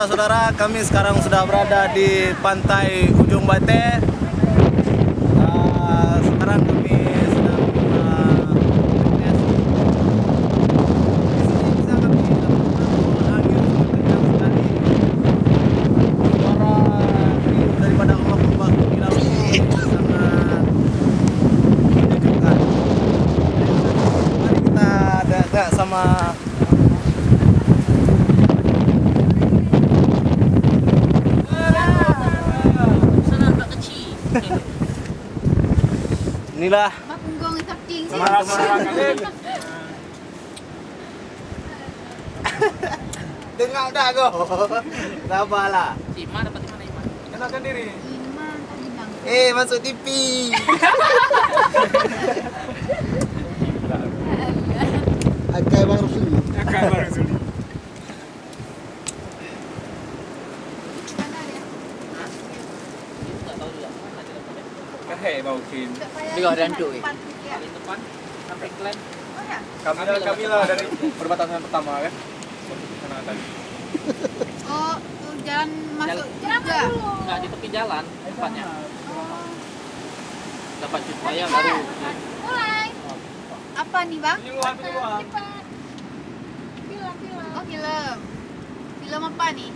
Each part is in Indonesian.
Saudara, kami sekarang sudah berada di pantai Ujung Bate. Sekarang kami sedang rekreasi. Di sini bisa kami dapatkan angin sangat kencang sekali. Suara riuh daripada ombak-ombak di laut ini sangat menyejukkan. Mari kita ada sama inilah Mapunggong itapting sih. teman-teman. Dengar dah go. Sabarlah. Iman dapat di mana Iman? Kenalkan diri. Iman tadi bang. Masuk TV. Akai Bang Rusuli. Mana ya? Enggak tahu juga. Nanti dapatnya. Kahit bau Kim. Di Garden Cuy. Depan, ya. Paling depan sampai klan. Oh ya. Kami lah dari perbatasan pertama kan. Sana tadi. Oh, jalan masuk juga. Enggak di tepi jalan tempatnya. Oh. Dapat cut bayar baru. Mulai. Apa nih bang? Penyuluhan. Oh film. Film apa nih?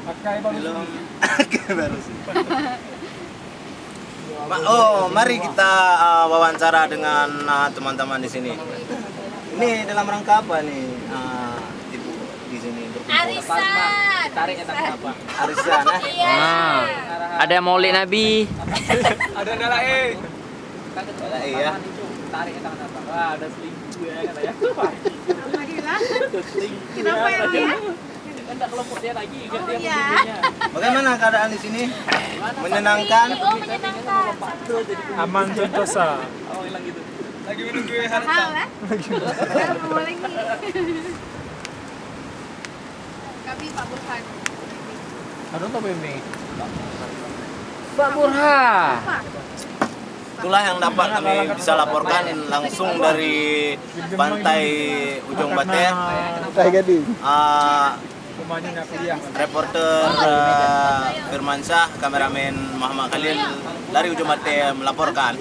Akai bau Belum. Akai baru sih. Mari kita wawancara dengan teman-teman di sini. Ini dalam rangka apa nih? Ibu di sini berkumpul. Arisan. Tarik ya tak apa. Arisan, Iya. Ada Maulid Nabi. Ada nala Ada iya. Tarik ya tangan apa? Wah, ada selingkuh ya kata ya. Alhamdulillah. Selingkuh. Kenapa ya dia? Enggak kelompok dia lagi, Oh, dia iya. pemimpinnya. Bagaimana keadaan di sini? Menyenangkan? Oh menyenangkan. aman sentosa. Oh, hilang gitu. Lagi menunggu Mahal lah. Nggak boleh nih. Kami Pak Burhan. Aduh, apa ini? Pak Burhan. Apa? Itulah yang dapat kami bisa laporkan langsung dari pantai Ujung Bate. Rumahnya kuliah. Reporter Firmansyah, kameramen Muhammad Khalil dari Ujung Bate melaporkan.